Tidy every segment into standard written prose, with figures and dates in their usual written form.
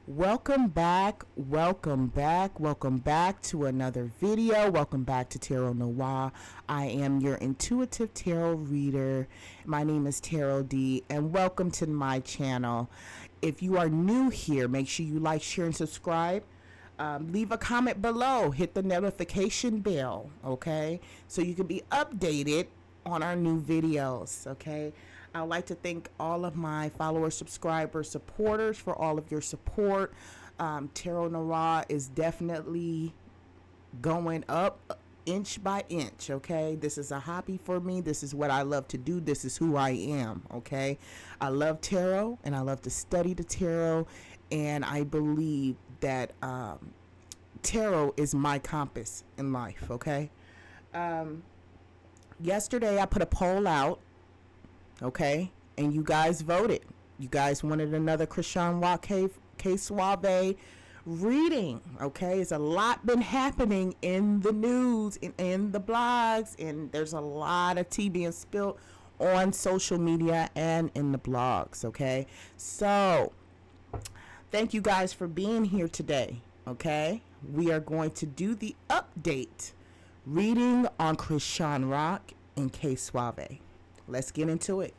Welcome back, welcome back, welcome back to another video. Welcome back to Tarot Noir. I am your intuitive tarot reader. My name is Tarot D, and welcome to my channel. If you are new here, make sure you like, share, and subscribe. Leave a comment below. Hit the notification bell, okay? So you can be updated on our new videos, okay? I'd like to thank all of my followers, subscribers, supporters for all of your support. Tarot Noir is definitely going up inch by inch, okay? This is a hobby for me. This is what I love to do. This is who I am, okay? I love tarot, and I love to study the tarot, and I believe that tarot is my compass in life, okay? Yesterday, I put a poll out, okay, and you guys voted. You guys wanted another Chrisean Ksauve reading, okay? There's a lot been happening in the news, in the blogs, and there's a lot of tea being spilled on social media and in the blogs, okay? So, thank you guys for being here today, okay? We are going to do the update reading on Chrisean and Ksauve. Let's get into it.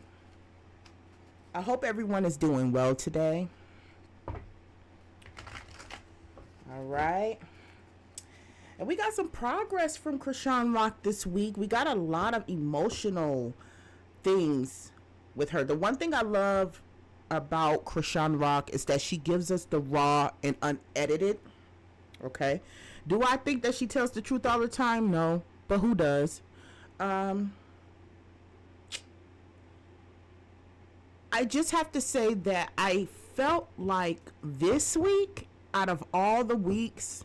I hope everyone is doing well today. All right. And we got some progress from Chrisean this week. We got a lot of emotional things with her. The one thing I love about Chrisean is that she gives us the raw and unedited. Okay. Do I think that she tells the truth all the time? No. But who does? I just have to say that I felt like this week, out of all the weeks,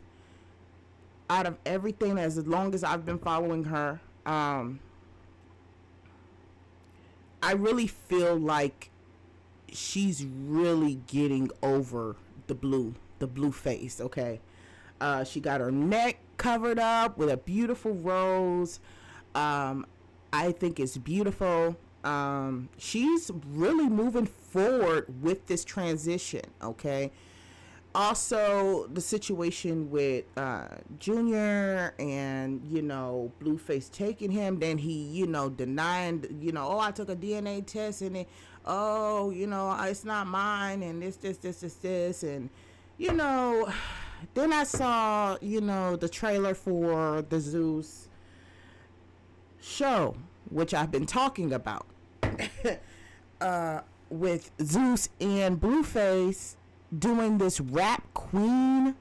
out of everything, as long as I've been following her, I really feel like she's really getting over the blue face, okay? She got her neck covered up with a beautiful rose. I think it's beautiful. She's really moving forward with this transition, okay? Also, the situation with Junior and, Blueface taking him, then he, denying, oh, I took a DNA test and it, oh, it's not mine and this, and, then I saw, the trailer for the Zeus show, which I've been talking about, with Zeus and Blueface doing this rap queen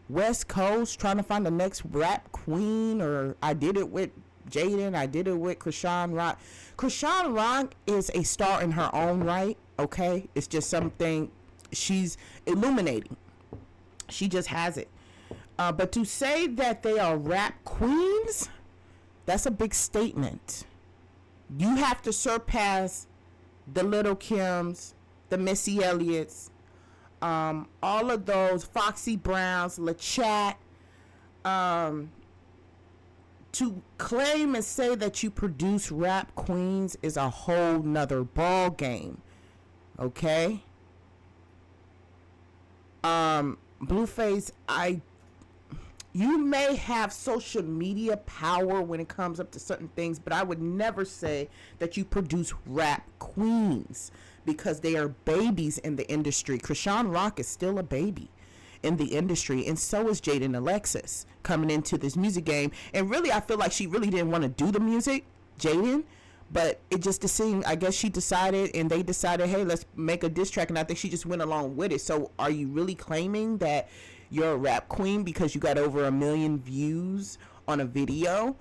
West Coast, trying to find the next rap queen. Or I did it with Jaden, I did it with Chrisean. Chrisean is a star in her own right, okay? It's just something she's illuminating. She just has it. But to say that they are rap queens, that's a big statement. You have to surpass the Little Kims, the Missy Elliott's, all of those, Foxy Browns, LaChat, to claim and say that you produce rap queens is a whole nother ball game. Okay? Blueface, you may have social media power when it comes up to certain things, but I would never say that you produce rap queens, because they are babies in the industry. Chrisean is still a baby in the industry, and so is Jaden Alexis coming into this music game. And really, I feel like she really didn't want to do the music, Jaden, but it just seemed, I guess she decided, and they decided, hey, let's make a diss track, and I think she just went along with it. So are you really claiming that you're a rap queen because you got over 1 million views on a video?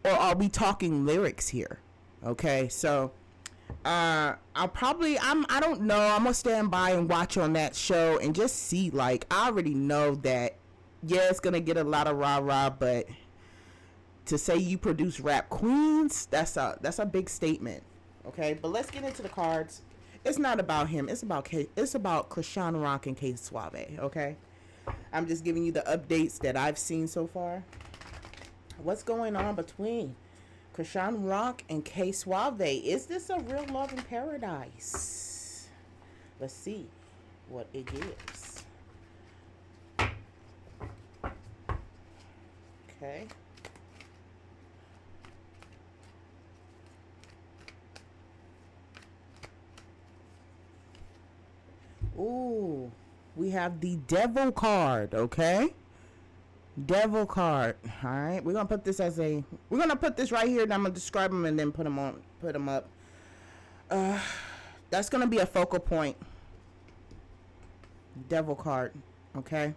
Or are we talking lyrics here? Okay, so I don't know. I'm gonna stand by and watch on that show and just see. Like, I already know that, yeah, it's gonna get a lot of rah-rah, but to say you produce rap queens, that's a big statement. Okay, but let's get into the cards. It's not about him. It's about Chrisean and Ksauve. Okay, I'm just giving you the updates that I've seen so far. What's going on between Chrisean and Ksauve? Is this a real love in paradise? Let's see what it gives. Okay. Ooh, we have the devil card, okay? Devil card. All right. We're going to put this as a we're going to put this right here and I'm going to describe them and then put them up. Uh that's going to be a focal point. Devil card, okay?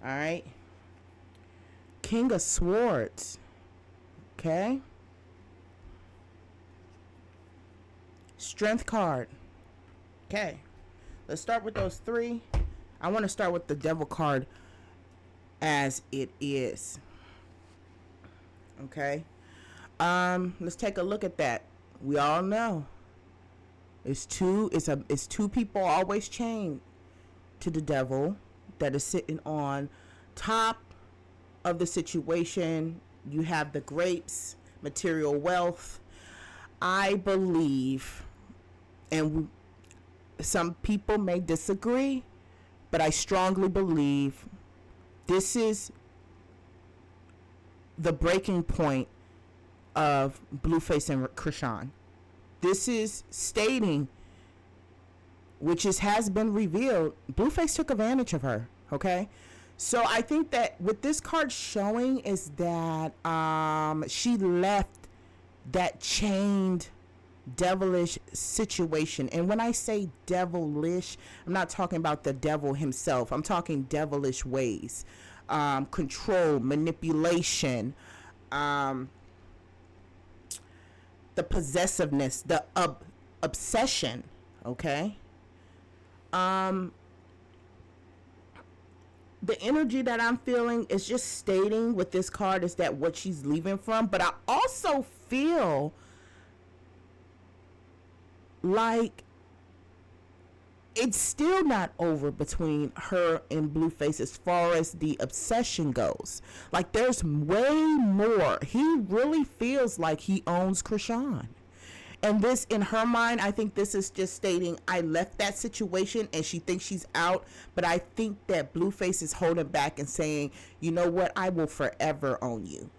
All right. King of Swords. Okay? Strength card. Okay. Let's start with those three. I want to start with the devil card as it is. Okay? Let's take a look at that. We all know it's two people always chained to the devil that is sitting on top of the situation. You have the grapes, material wealth. I believe, and some people may disagree, but I strongly believe this is the breaking point of Blueface and Chrisean. This is stating, which has been revealed, Blueface took advantage of her, okay? So I think that what this card showing is that she left that chained devilish situation. And when I say devilish, I'm not talking about the devil himself. I'm talking devilish ways, control, manipulation, the possessiveness, the obsession, okay? The energy that I'm feeling is just stating with this card is that what she's leaving from, but I also feel like it's still not over between her and Blueface as far as the obsession goes. Like there's way more. He really feels like he owns Chrisean. And this, in her mind, I think this is just stating, I left that situation and she thinks she's out. But I think that Blueface is holding back and saying, you know what? I will forever own you.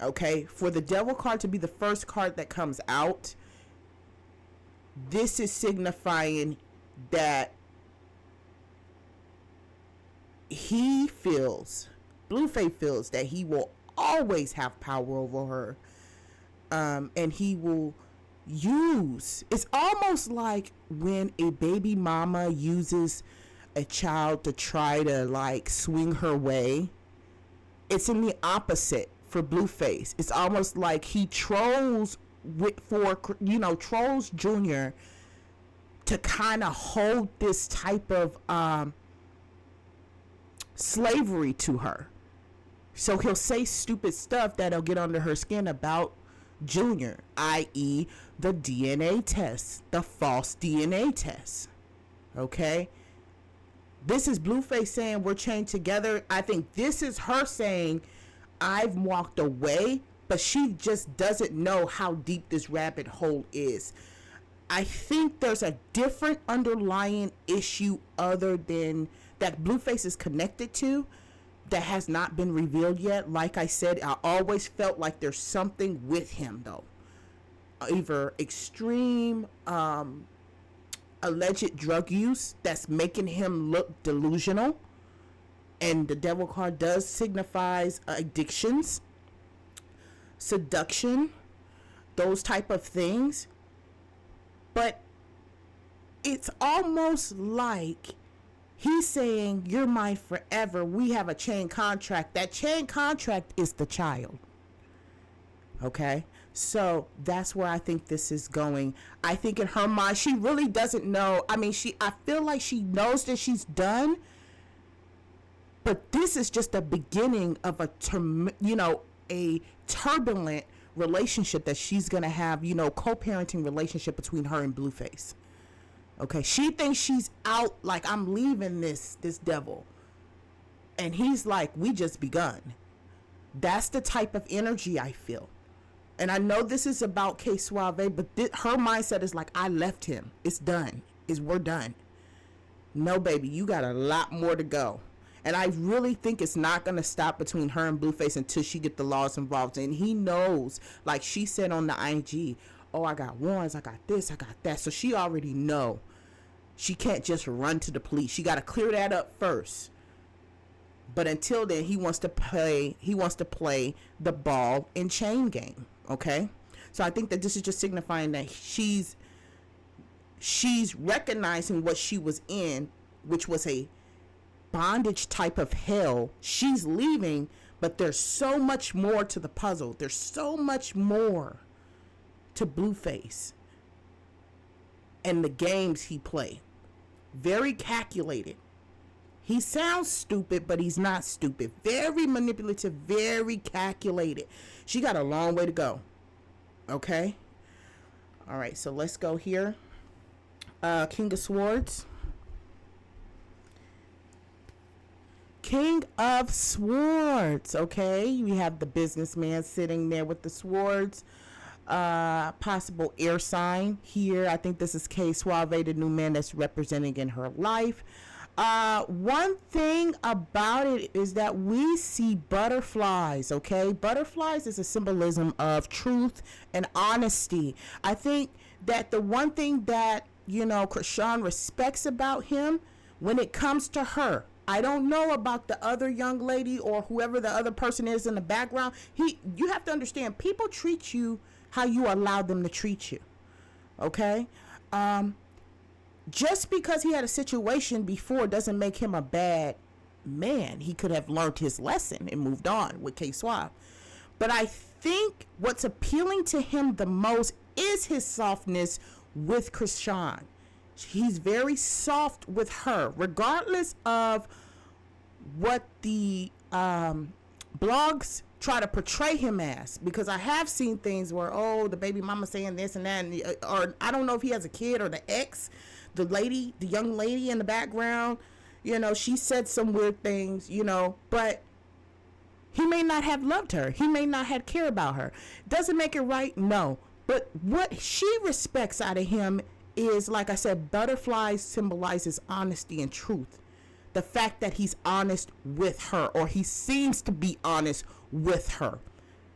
Okay? For the devil card to be the first card that comes out, this is signifying that he feels, Blueface feels that he will always have power over her. And he will use, it's almost like when a baby mama uses a child to try to like swing her way. It's in the opposite for Blueface. It's almost like he trolls trolls Junior to kind of hold this type of slavery to her. So he'll say stupid stuff that'll get under her skin about Junior, i.e. the DNA test, the false DNA test. Okay? This is Blueface saying we're chained together. I think this is her saying I've walked away, but she just doesn't know how deep this rabbit hole is. I think there's a different underlying issue other than that Blueface is connected to that has not been revealed yet. Like I said, I always felt like there's something with him though. Either extreme alleged drug use that's making him look delusional. And the devil card does signifies addictions, seduction, those type of things. But it's almost like he's saying, you're mine forever. We have a chain contract. That chain contract is the child. Okay? So that's where I think this is going. I think in her mind, she really doesn't know. I mean, I feel like she knows that she's done. But this is just the beginning of a turbulent relationship that she's going to have, co-parenting relationship between her and Blueface. Okay, she thinks she's out, like I'm leaving this devil. And he's like, we just begun. That's the type of energy I feel. And I know this is about Ksauve, but her mindset is like, I left him. It's done. We're done. No, baby, you got a lot more to go. And I really think it's not going to stop between her and Blueface until she get the laws involved. And he knows, like she said on the IG, oh, I got warrants, I got this, I got that. So she already know she can't just run to the police. She got to clear that up first. But until then, he wants to play the ball and chain game. Okay? So I think that this is just signifying that she's recognizing what she was in, which was a bondage type of hell. She's leaving, but there's so much more to the puzzle. There's so much more to Blueface and the games he play. Very calculated. He sounds stupid, but he's not stupid. Very manipulative, very calculated. She got a long way to go. Okay? All right, so let's go here. King of Swords. King of Swords, okay? We have the businessman sitting there with the swords. Possible air sign here. I think this is Ksauve, the new man that's representing in her life. One thing about it is that we see butterflies, okay? Butterflies is a symbolism of truth and honesty. I think that the one thing that, Chrisean respects about him when it comes to her, I don't know about the other young lady or whoever the other person is in the background. You have to understand, people treat you how you allow them to treat you. Okay? Just because he had a situation before doesn't make him a bad man. He could have learned his lesson and moved on with Ksauve. But I think what's appealing to him the most is his softness with Chrisean. He's very soft with her, regardless of what the blogs try to portray him as. Because I have seen things where, the baby mama saying this and that, or I don't know if he has a kid or the ex, the young lady in the background, she said some weird things, but he may not have loved her. He may not have cared about her. Doesn't make it right? No. But what she respects out of him is, like I said, butterflies symbolizes honesty and truth. The fact that he's honest with her, or he seems to be honest with her.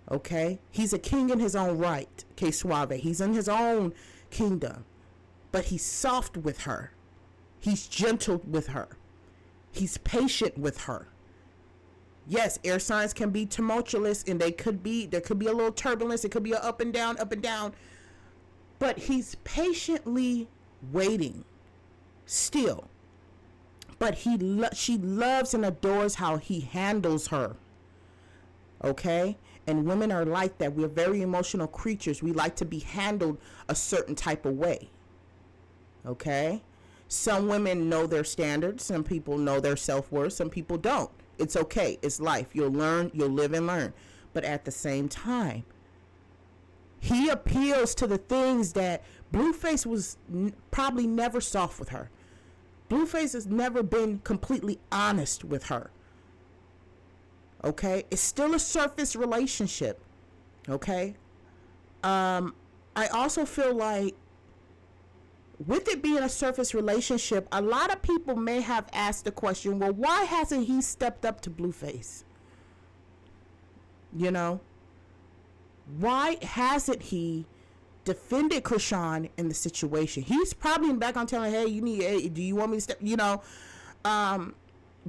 Okay? He's a king in his own right, Ksauve. He's in his own kingdom. But he's soft with her. He's gentle with her. He's patient with her. Yes, air signs can be tumultuous, and there could be a little turbulence. It could be a up and down. But he's patiently waiting still. But she loves and adores how he handles her. Okay? And women are like that. We're very emotional creatures. We like to be handled a certain type of way. Okay? Some women know their standards. Some people know their self-worth. Some people don't. It's okay. It's life. You'll learn. You'll live and learn. But at the same time, he appeals to the things that Blueface was probably never soft with her. Blueface has never been completely honest with her. Okay? It's still a surface relationship. Okay? I also feel like with it being a surface relationship, a lot of people may have asked the question, well, why hasn't he stepped up to Blueface? Why hasn't he defended Chrisean in the situation? He's probably in the background telling, hey, do you want me to step?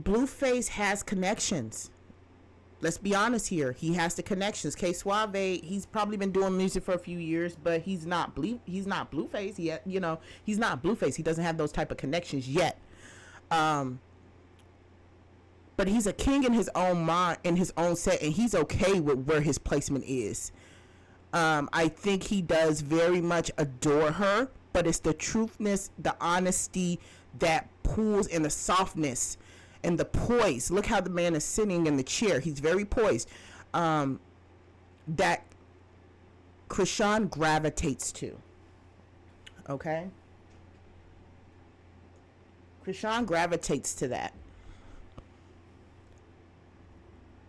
Blueface has connections. Let's be honest here. He has the connections. Ksauve, he's probably been doing music for a few years, but he's not Blueface yet. He's not Blueface. He doesn't have those type of connections yet. But he's a king in his own mind, in his own set, and he's okay with where his placement is. I think he does very much adore her, but it's the truthness, the honesty that pulls, and the softness and the poise. Look how the man is sitting in the chair. He's very poised. That Chrisean gravitates to. Okay? Chrisean gravitates to that.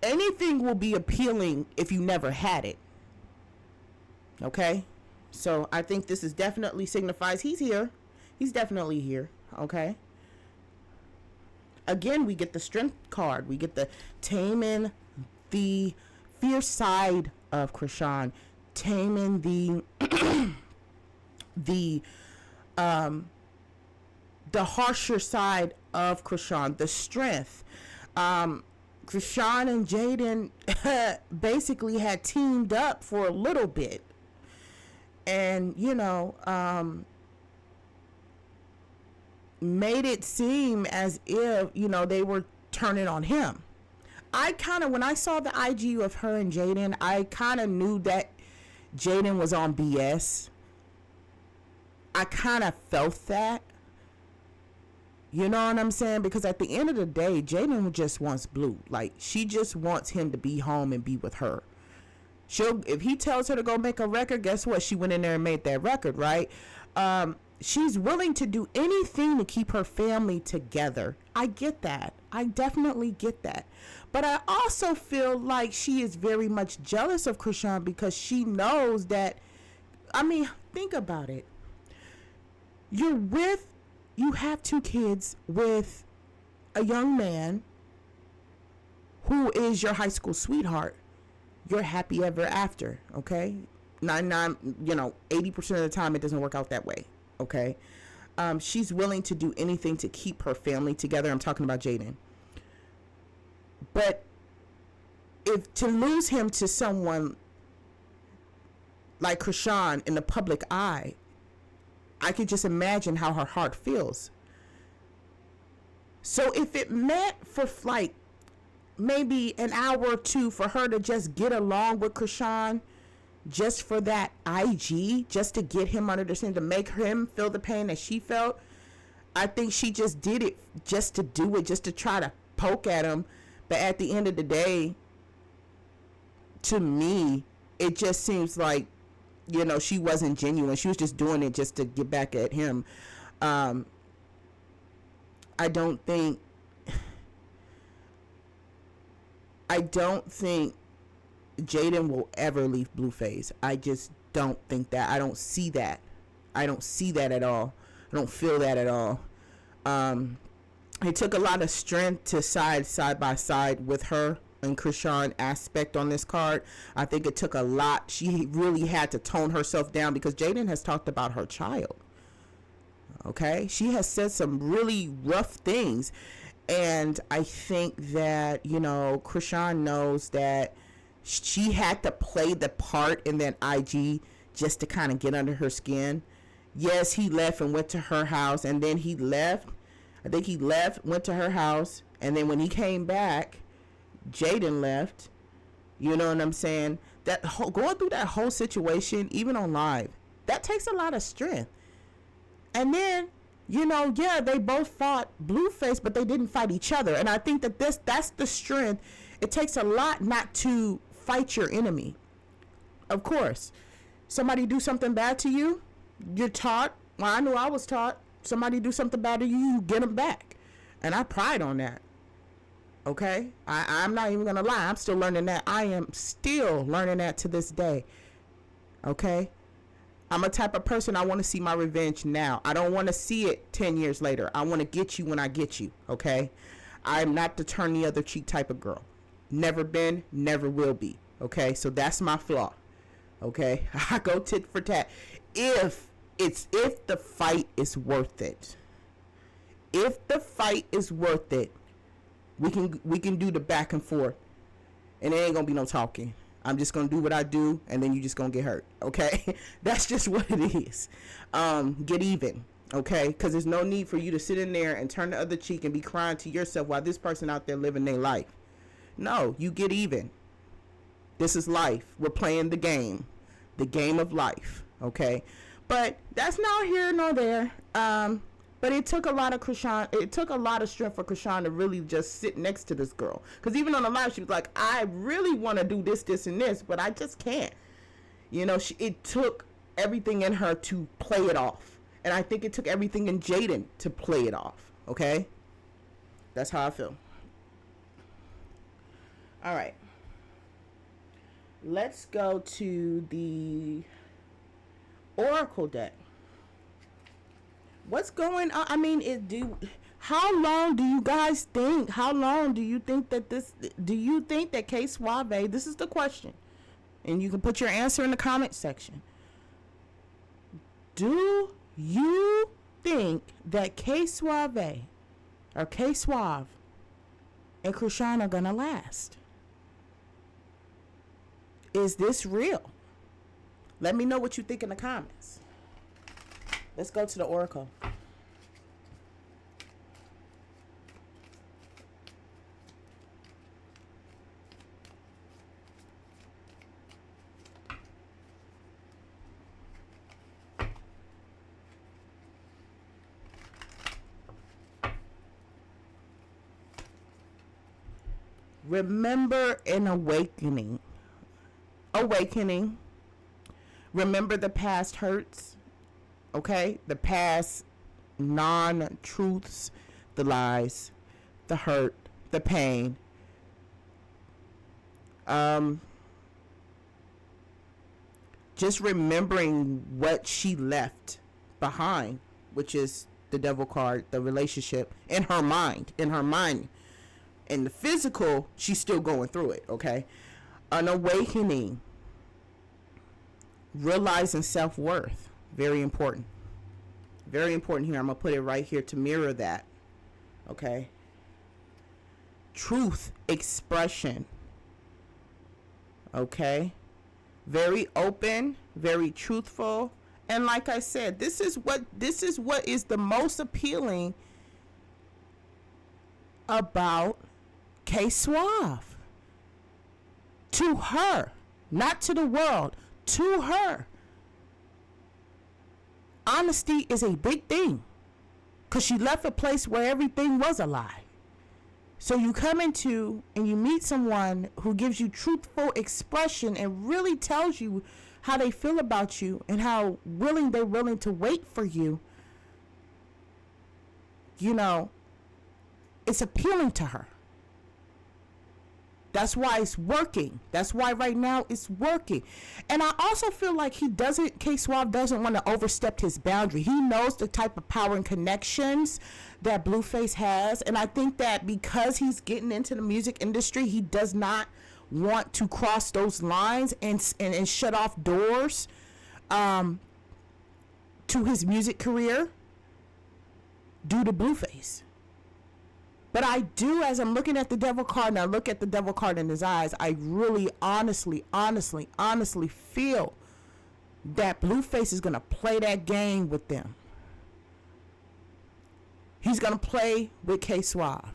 Anything will be appealing if you never had it. Okay? So I think this is definitely signifies he's here. He's definitely here. Okay? again, we get the strength card. We get the taming the fierce side of Chrisean, taming the harsher side of Chrisean, the strength. Chrisean and Jaden basically had teamed up for a little bit, and made it seem as if they were turning on him. When I saw the IG of her and Jaden, I kind of knew that Jaden was on BS. I kind of felt that. You know what I'm saying? Because at the end of the day, Jaden just wants Blue. Like, she just wants him to be home and be with her. If he tells her to go make a record, guess what? She went in there and made that record, right? She's willing to do anything to keep her family together. I get that. I definitely get that. But I also feel like she is very much jealous of Chrisean because she knows that, think about it. You have 2 kids with a young man who is your high school sweetheart. You're happy ever after, okay? 80% of the time it doesn't work out that way, okay? She's willing to do anything to keep her family together. I'm talking about Jaden. But if to lose him to someone like Chrisean in the public eye, I could just imagine how her heart feels. So if it meant for like maybe an hour or 2 for her to just get along with Chrisean, just for that IG, just to get him under the skin, to make him feel the pain that she felt, I think she just did it just to do it, just to try to poke at him. But at the end of the day, to me, it just seems like, she wasn't genuine. She was just doing it just to get back at him. I don't think Jaden will ever leave Blueface. I just don't think that. I don't see that. I don't see that at all. I don't feel that at all. It took a lot of strength to side by side with her and Chrisean aspect on this card. I think it took a lot. She really had to tone herself down because Jaden has talked about her child. Okay? She has said some really rough things. And I think that, Chrisean knows that she had to play the part in that IG just to kind of get under her skin. Yes, he left and went to her house, and then he left. I think he left, went to her house, and then when he came back, Jaden left. You know what I'm saying? Going through that whole situation, even on live, that takes a lot of strength. And then, they both fought Blueface, but they didn't fight each other. And I think that that's the strength. It takes a lot not to fight your enemy. Of course, somebody do something bad to you, you're taught. Well, I knew I was taught. Somebody do something bad to you, you get them back. And I pride on that. Okay? I'm not even going to lie. I'm still learning that. I am still learning that to this day. Okay? I'm a type of person, I want to see my revenge now. I don't want to see it 10 years later. I want to get you when I get you. Okay? I'm not the turn the other cheek type of girl. Never been, never will be. Okay? So that's my flaw. Okay? I go tit for tat. If the fight is worth it. If the fight is worth it, we can do the back and forth. And there ain't gonna be no talking. I'm just gonna do what I do, and then you just gonna get hurt. Okay? That's just what it is. Get even. Okay? Because there's no need for you to sit in there and turn the other cheek and be crying to yourself while this person out there living their life. No, you get even. This is life. We're playing the game of life. Okay? But that's not here nor there. But it took a lot of Chrisean. It took a lot of strength for Chrisean to really just sit next to this girl. Because even on the live, she was like, I really want to do this, this, and this, but I just can't. It took everything in her to play it off. And I think it took everything in Jaden to play it off. Okay? That's how I feel. All right. Let's go to the Oracle deck. What's going on? How long do you guys think? How long do you think that this? Do you think that Ksauve? This is the question, and you can put your answer in the comment section. Do you think that Ksauve or Ksauve and Chrisean are gonna last? Is this real? Let me know what you think in the comments. Let's go to the oracle. Remember an awakening. Awakening. Remember the past hurts. Okay? The past non-truths, the lies, the hurt, the pain. Just remembering what she left behind, which is the devil card, the relationship in her mind. In the physical, she's still going through it, okay? An awakening. Realizing self-worth. Very important. Very important here. I'm going to put it right here to mirror that, okay? Truth expression. Okay? Very open, very truthful. And like I said, this is what is the most appealing about Ksauve. To her, not to the world, to her. Honesty is a big thing, because she left a place where everything was a lie. So you come into and you meet someone who gives you truthful expression and really tells you how they feel about you and how they're willing to wait for you. You know, it's appealing to her. That's why it's working. That's why right now it's working. And I also feel like Ksauve doesn't want to overstep his boundary. He knows the type of power and connections that Blueface has. And I think that because he's getting into the music industry, he does not want to cross those lines and shut off doors to his music career due to Blueface. But I do, as I'm looking at the devil card and I look at the devil card in his eyes, I really honestly feel that Blueface is going to play that game with them. He's going to play with Ksauve.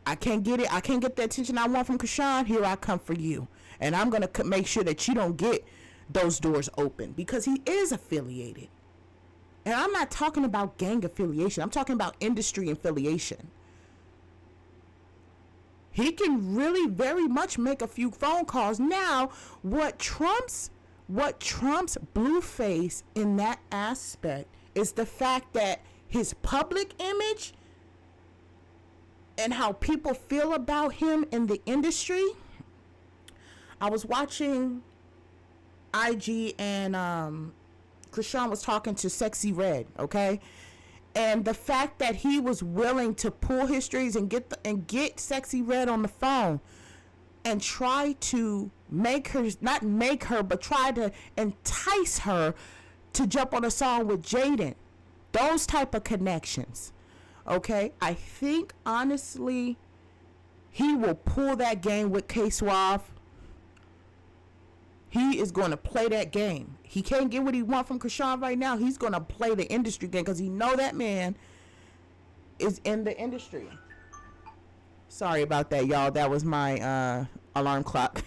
I can't get it. I can't get the attention I want from Chrisean. Here I come for you. And I'm going to make sure that you don't get those doors open, because he is affiliated. And I'm not talking about gang affiliation. I'm talking about industry affiliation. He can really very much make a few phone calls. Now, what trumps Blueface in that aspect is the fact that his public image and how people feel about him in the industry. I was watching IG and Chrisean was talking to Sexy Red, okay? And the fact that he was willing to pull his strings and get Sexy Red on the phone and try to but try to entice her to jump on a song with Jaden. Those type of connections, okay? I think, honestly, he will pull that game with Ksauve. He is going to play that game. He can't get what he wants from Chrisean right now. He's going to play the industry game because he know that man is in the industry. Sorry about that, y'all. That was my alarm clock.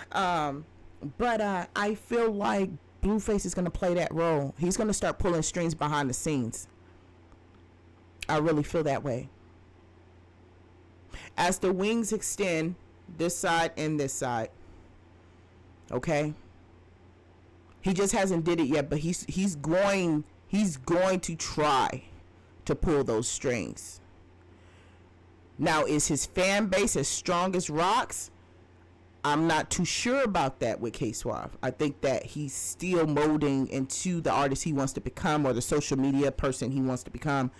But I feel like Blueface is going to play that role. He's going to start pulling strings behind the scenes. I really feel that way. As the wings extend this side and this side. Okay? He just hasn't did it yet, but he's going to try to pull those strings. Now, is his fan base as strong as rocks? I'm not too sure about that with Ksauve. I think that he's still molding into the artist he wants to become, or the social media person he wants to become.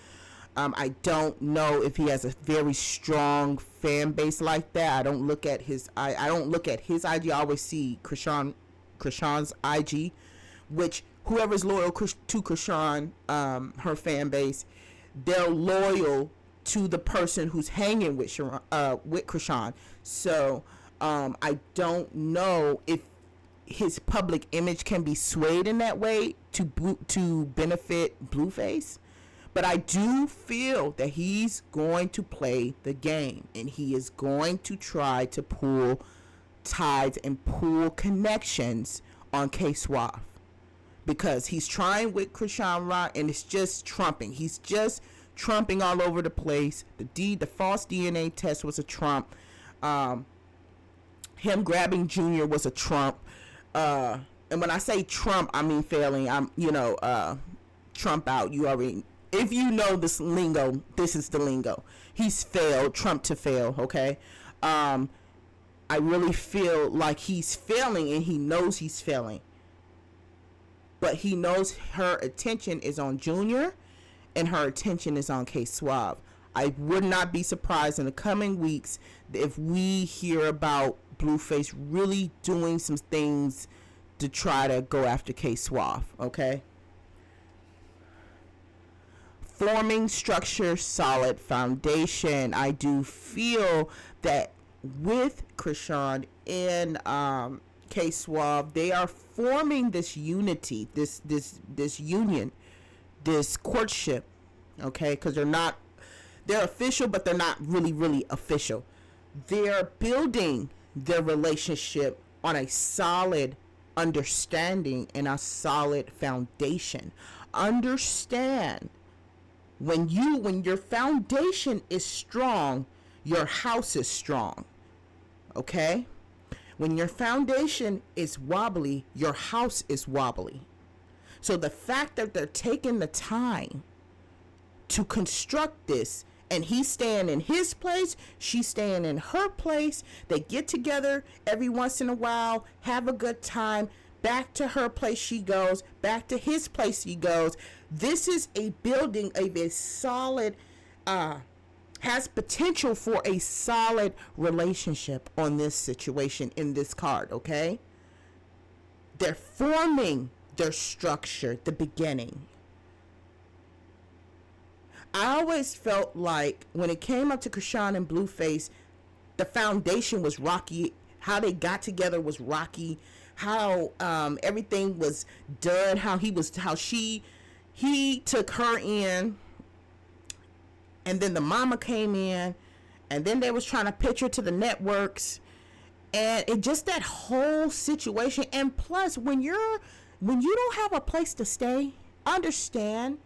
I don't know if he has a very strong fan base like that. I don't look at his I don't look at his IG. I always see Chrisean's IG, which whoever's loyal to Chrisean, her fan base, they're loyal to the person who's hanging with Chrisean. So I don't know if his public image can be swayed in that way to benefit Blueface. But I do feel that he's going to play the game, and he is going to try to pull ties and pull connections on Ksauve, because he's trying with Chrisean Rock, and it's just trumping. He's just trumping all over the place. The false DNA test was a trump. Him grabbing Junior was a trump. And when I say trump, I mean failing. I'm trump out. You already. If you know this lingo, this is the lingo. He's failed, Trump to fail, okay? I really feel like he's failing, and he knows he's failing. But he knows her attention is on Junior, and her attention is on Ksauve. I would not be surprised in the coming weeks if we hear about Blueface really doing some things to try to go after Ksauve, okay? Forming structure, solid foundation. I do feel that with Chrisean and Ksauve, they are forming this unity, this union, this courtship, okay? Because they're official, but they're not really official. They're building their relationship on a solid understanding and a solid foundation. Understand, when your foundation is strong, your house is strong. Okay? When your foundation is wobbly, your house is wobbly. So the fact that they're taking the time to construct this, and he's staying in his place, she's staying in her place, they get together every once in a while, have a good time, back to her place she goes, back to his place he goes. This is a building of a solid, has potential for a solid relationship on this situation in this card, okay? They're forming their structure, the beginning. I always felt like when it came up to Chrisean and Blueface, the foundation was rocky. How they got together was rocky. How everything was done. He took her in, and then the mama came in, and then they was trying to pitch her to the networks, and it just that whole situation. And plus, when you don't have a place to stay, understand,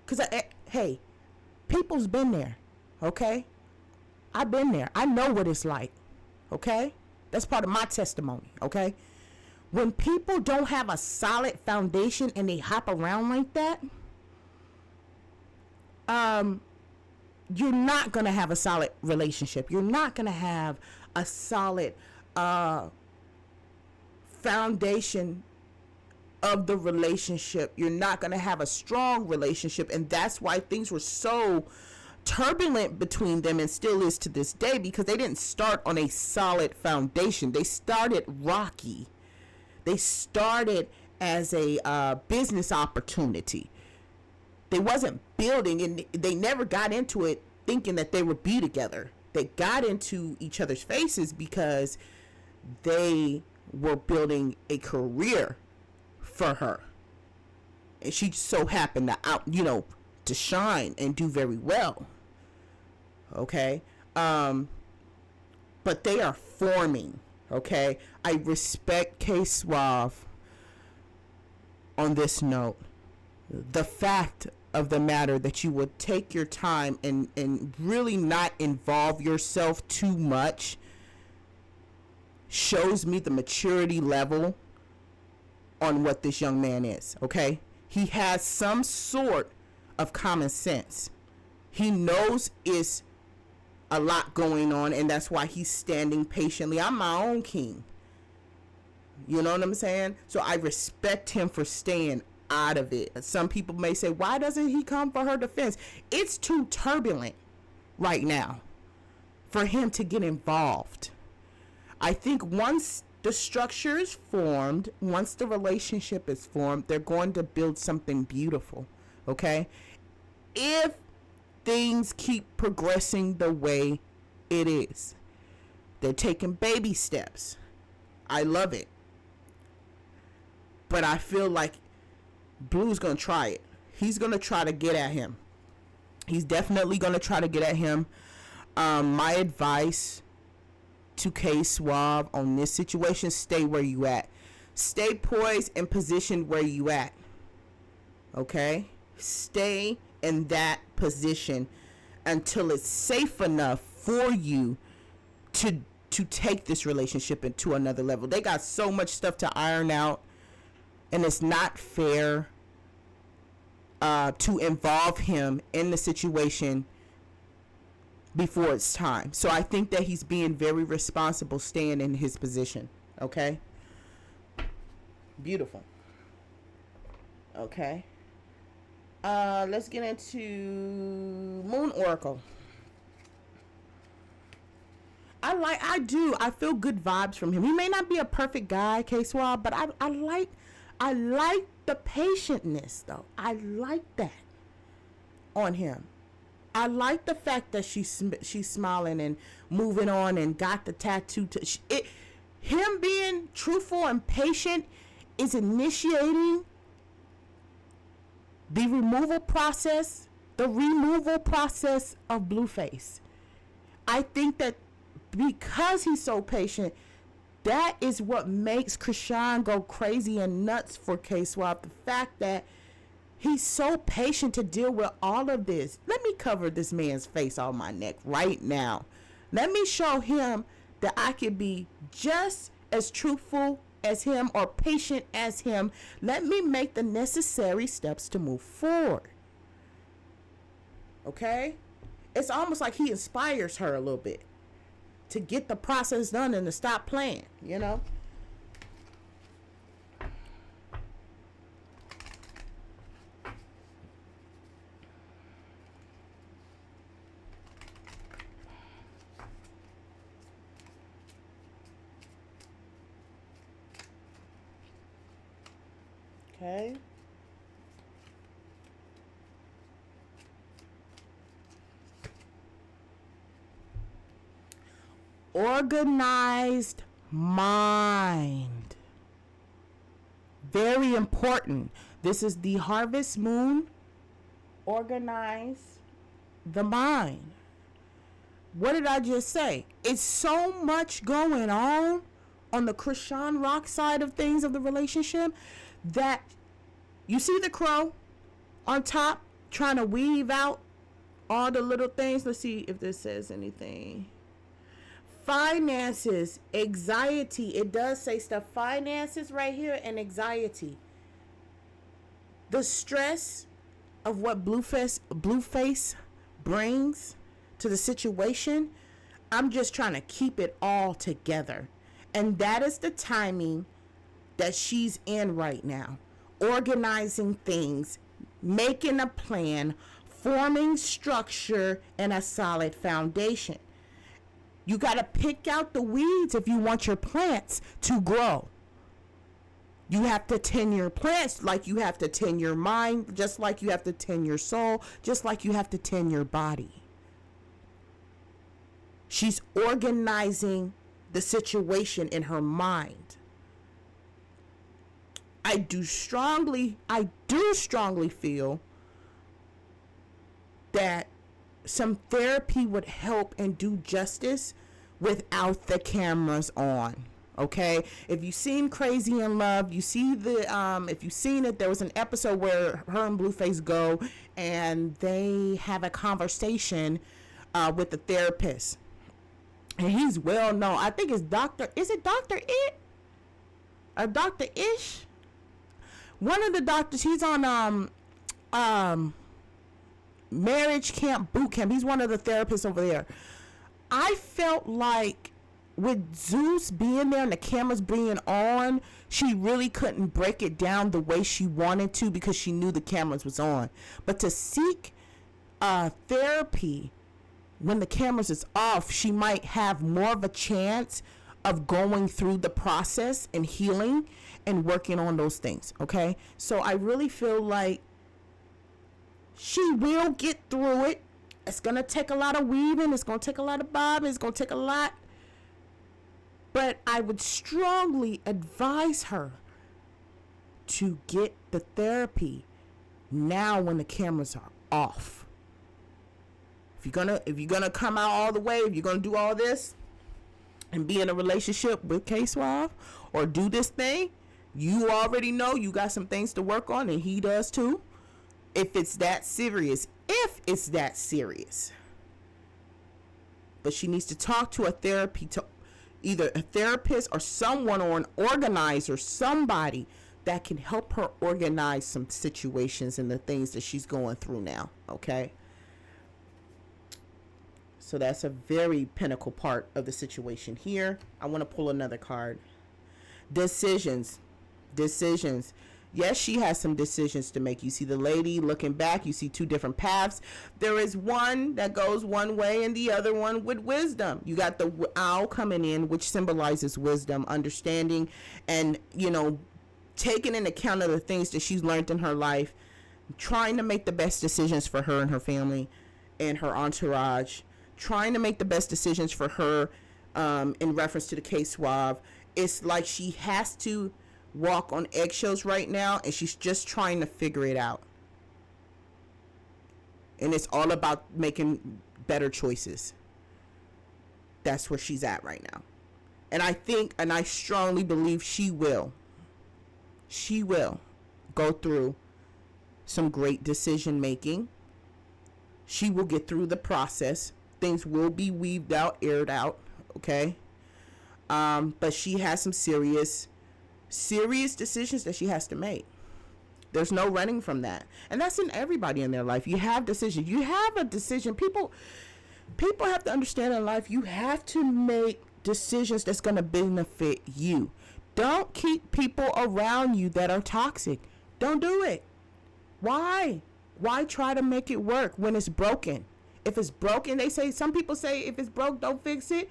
because hey, people's been there, okay? I've been there. I know what it's like, okay? That's part of my testimony, okay? When people don't have a solid foundation and they hop around like that, you're not going to have a solid relationship. You're not going to have a solid foundation of the relationship. You're not going to have a strong relationship, and that's why things were so turbulent between them, and still is to this day, because they didn't start on a solid foundation. They started rocky. They started as a business opportunity. They wasn't building, and they never got into it thinking that they would be together. They got into each other's faces because they were building a career for her, and she so happened to shine and do very well. Okay, but they are forming. Okay, I respect Ksauve on this note. The fact of the matter that you would take your time and really not involve yourself too much shows me the maturity level on what this young man is. Okay, he has some sort of common sense. He knows it's a lot going on, and that's why he's standing patiently. I'm my own king. You know what I'm saying? So I respect him for staying out of it. Some people may say, why doesn't he come for her defense? It's too turbulent right now for him to get involved. I think once the structure is formed, once the relationship is formed, they're going to build something beautiful. Okay? If things keep progressing the way it is, they're taking baby steps. I love it. But I feel like Blue's going to try it. He's going to try to get at him. He's definitely going to try to get at him. My advice to Ksauve on this situation, stay where you at. Stay poised and positioned where you at. Okay? Stay in that position until it's safe enough for you to take this relationship into another level. They got so much stuff to iron out, and it's not fair to involve him in the situation before it's time. So I think that he's being very responsible staying in his position. Okay? Beautiful. Okay. Let's get into Moon Oracle. I feel good vibes from him. He may not be a perfect guy, Ksauve, but I like the patientness, though. I like that on him. I like the fact that she's smiling and moving on and got the tattoo. Him being truthful and patient is initiating the removal process of Blueface. I think that because he's so patient, that is what makes Chrisean go crazy and nuts for Ksauve. The fact that he's so patient to deal with all of this. Let me cover this man's face on my neck right now. Let me show him that I can be just as truthful as him or patient as him. Let me make the necessary steps to move forward. Okay? It's almost like he inspires her a little bit to get the process done and to stop playing, you know? Okay. Organized mind. Very important. This is the harvest moon. Organize the mind. What did I just say? It's so much going on the Chrisean Rock side of things of the relationship that you see the crow on top trying to weave out all the little things. Let's see if this says anything. Finances, anxiety. It does say stuff. Finances right here and anxiety. The stress of what Blueface brings to the situation. I'm just trying to keep it all together. And that is the timing that she's in right now. Organizing things, making a plan, forming structure and a solid foundation. You got to pick out the weeds if you want your plants to grow. You have to tend your plants like you have to tend your mind, just like you have to tend your soul, just like you have to tend your body. She's organizing the situation in her mind. I do strongly feel that some therapy would help and do justice without the cameras on. Okay, if you've seen Crazy in Love, you see if you've seen it, there was an episode where her and Blueface go and they have a conversation with the therapist, and he's well known. I think it's Dr. Is it Dr. It or Dr. Ish? One of the doctors. He's on marriage camp, boot camp. He's one of the therapists over there. I felt like with Zeus being there and the cameras being on, she really couldn't break it down the way she wanted to because she knew the cameras was on. But to seek therapy when the cameras is off, she might have more of a chance of going through the process and healing and working on those things. Okay, so I really feel like she will get through it. It's gonna take a lot of weaving, it's gonna take a lot of bobbing, it's gonna take a lot. But I would strongly advise her to get the therapy now when the cameras are off. If you're gonna come out all the way, if you're gonna do all this and be in a relationship with Ksauve or do this thing, you already know you got some things to work on, and he does too. If it's that serious. But she needs to talk to either a therapist or someone, or an organizer, somebody that can help her organize some situations and the things that she's going through now. Okay, so that's a very pinnacle part of the situation here. I want to pull another card. Decisions. Yes, she has some decisions to make. You see the lady looking back. You see two different paths. There is one that goes one way and the other one with wisdom. You got the owl coming in, which symbolizes wisdom, understanding, and, taking into account of the things that she's learned in her life, trying to make the best decisions for her and her family and her entourage, trying to make the best decisions for her in reference to the Ksauve. It's like she has to walk on eggshells right now, and she's just trying to figure it out. And it's all about making better choices. That's where she's at right now. And I think, and I strongly believe she will go through some great decision making. She will get through the process. Things will be weaved out, aired out, okay? But she has some serious decisions that she has to make. There's no running from that. And that's in everybody in their life. You have decisions. You have a decision. People have to understand in life, you have to make decisions that's going to benefit you. Don't keep people around you that are toxic. Don't do it. Why try to make it work when it's broken? If it's broken, some people say if it's broke, don't fix it.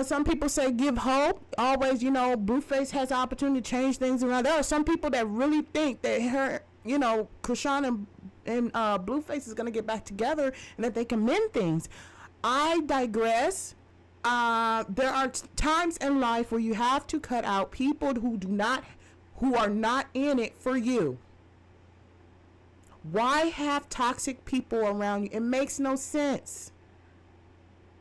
Some people say give hope. Always, Blueface has the opportunity to change things around. There are some people that really think that her, Chrisean and Blueface is going to get back together and that they can mend things. I digress. There are times in life where you have to cut out people who are not in it for you. Why have toxic people around you? It makes no sense.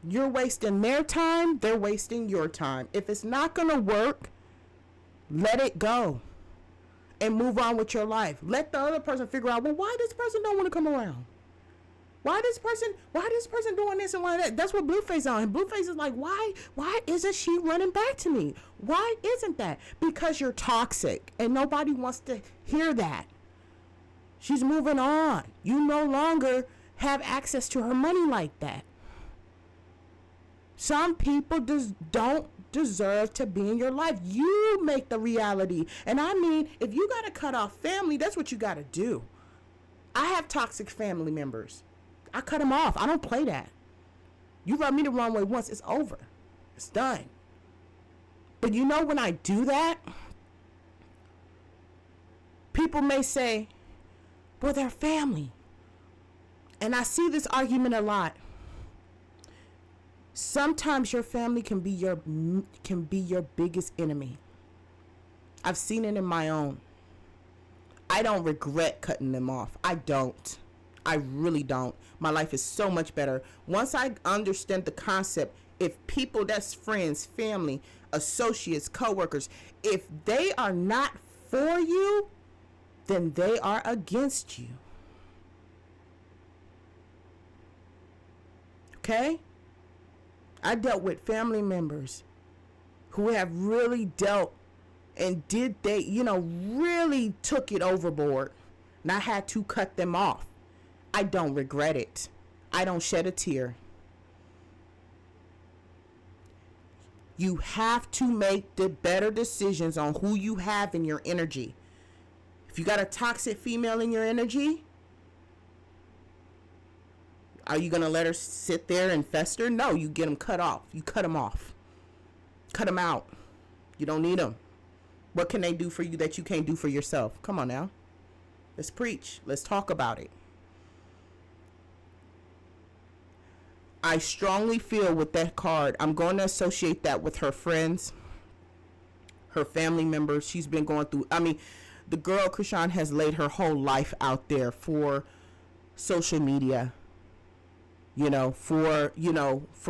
You're wasting their time. They're wasting your time. If it's not going to work, let it go and move on with your life. Let the other person figure out, well, why this person don't want to come around? Why this person doing this and why that? That's what Blueface on. And Blueface is like, why isn't she running back to me? Why isn't that? Because you're toxic and nobody wants to hear that. She's moving on. You no longer have access to her money like that. Some people just don't deserve to be in your life. You make the reality. And I mean, if you got to cut off family, that's what you got to do. I have toxic family members. I cut them off. I don't play that. You rub me the wrong way once, it's over. It's done. But when I do that, people may say, well, they're family. And I see this argument a lot. Sometimes your family can be your biggest enemy. I've seen it in my own. I don't regret cutting them off. I don't. I really don't. My life is so much better. Once I understand the concept, if people, that's friends, family, associates, coworkers, if they are not for you, then they are against you. Okay? I dealt with family members who have really dealt and really took it overboard. And I had to cut them off. I don't regret it. I don't shed a tear. You have to make the better decisions on who you have in your energy. If you got a toxic female in your energy, are you going to let her sit there and fester? No, you get them cut off. You cut them off. Cut them out. You don't need them. What can they do for you that you can't do for yourself? Come on now. Let's preach. Let's talk about it. I strongly feel with that card, I'm going to associate that with her friends, her family members. She's been going through, the girl, Chrisean, has laid her whole life out there for social media, for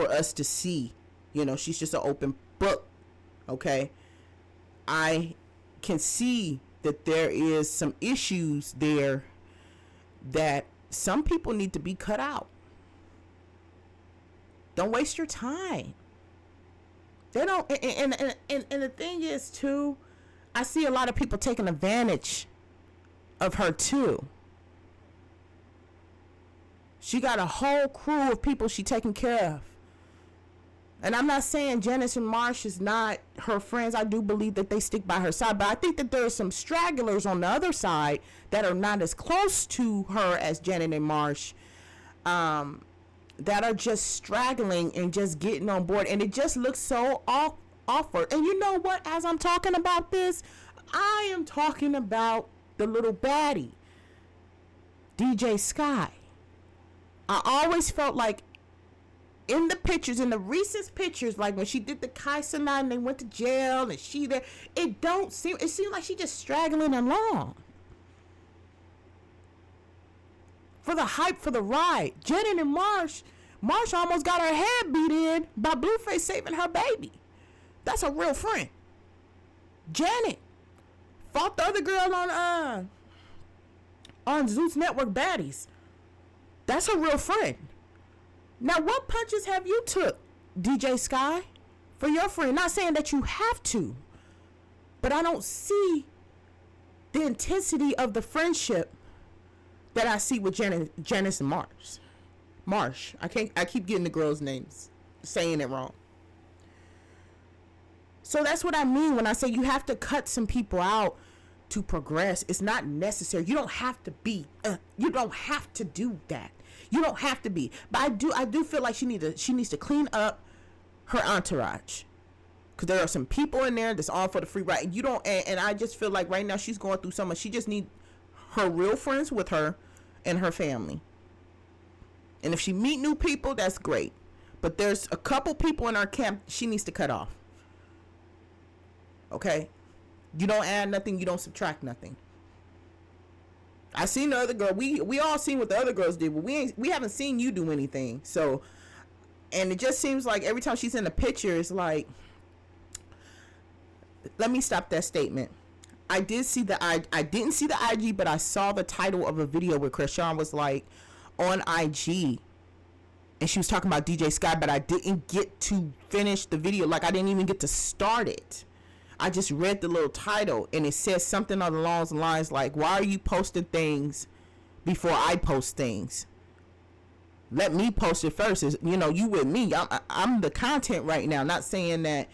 us to see. She's just an open book, okay? I can see that there is some issues there that some people need to be cut out. Don't waste your time. They don't, and the thing is too, I see a lot of people taking advantage of her too. She got a whole crew of people she taking care of. And I'm not saying Janice and Marsh is not her friends. I do believe that they stick by her side. But I think that there are some stragglers on the other side that are not as close to her as Janet and Marsh. That are just straggling and just getting on board. And it just looks so awkward. And you know what? As I'm talking about this, I am talking about the little baddie, DJ Sky. I always felt like in the pictures, in the recent pictures, like when she did the Ksauve and they went to jail and she there, it seemed like she just straggling along. For the hype, for the ride. Janet and Marsh almost got her head beat in by Blueface saving her baby. That's a real friend. Janet fought the other girl on Zeus Network Baddies. That's a real friend. Now, what punches have you took, DJ Sky, for your friend? Not saying that you have to, but I don't see the intensity of the friendship that I see with Janice and Marsh. I keep getting the girls' names, saying it wrong. So that's what I mean when I say you have to cut some people out to progress. It's not necessary. You don't have to be. You don't have to do that. You don't have to be. But I do feel like she needs to clean up her entourage. Because there are some people in there that's all for the free ride. And I just feel like right now she's going through so much. She just needs her real friends with her and her family. And if she meet new people, that's great. But there's a couple people in our camp she needs to cut off. Okay? You don't add nothing, you don't subtract nothing. I seen the other girl. We all seen what the other girls did, but we haven't seen you do anything. So, and it just seems like every time she's in the picture, it's like, let me stop that statement. I didn't see the IG, but I saw the title of a video where Chrisean was like on IG, and she was talking about DJ Sky, but I didn't get to finish the video. Like I didn't even get to start it. I just read the little title, and it says something along the lines like, "Why are you posting things before I post things? Let me post it first. You with me. I'm the content right now. Not saying that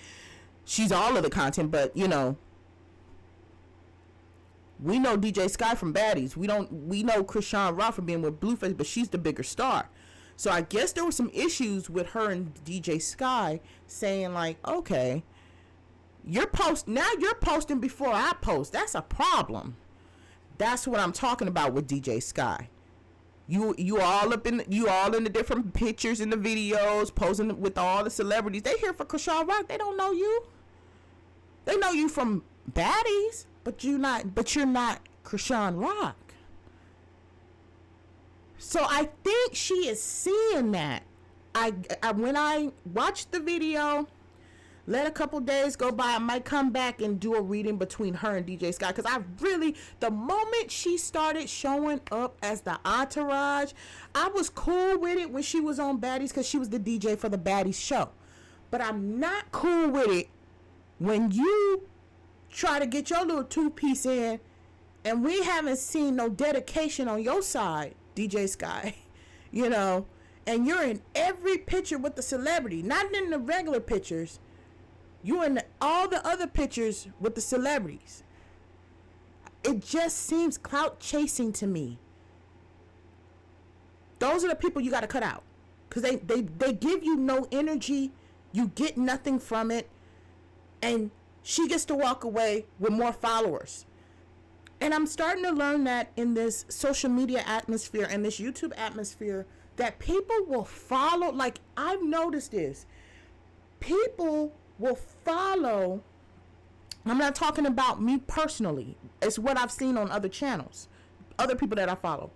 she's all of the content, but we know DJ Sky from Baddies. We know Chrisean Rock from being with Blueface, but she's the bigger star. So I guess there were some issues with her and DJ Sky saying like, okay, you're posting before I post. That's a problem. That's what I'm talking about with DJ Sky. You all in the different pictures in the videos, posing with all the celebrities. They here for Ksauve Rock. They don't know you. They know you from Baddies, but you're not Chrisean Rock. So I think she is seeing that. I when I watched the video, let a couple days go by, I might come back and do a reading between her and DJ Sky, because the moment she started showing up as the entourage, I was cool with it when she was on Baddies because she was the DJ for the Baddies show. But I'm not cool with it when you try to get your little two-piece in and we haven't seen no dedication on your side, DJ Sky, and you're in every picture with the celebrity, not in the regular pictures. You and all the other pictures with the celebrities. It just seems clout chasing to me. Those are the people you got to cut out. Because they give you no energy. You get nothing from it. And she gets to walk away with more followers. And I'm starting to learn that in this social media atmosphere and this YouTube atmosphere, that people will follow. Like, I've noticed this. People will follow. I'm not talking about me personally. It's what I've seen on other channels, other people that I follow.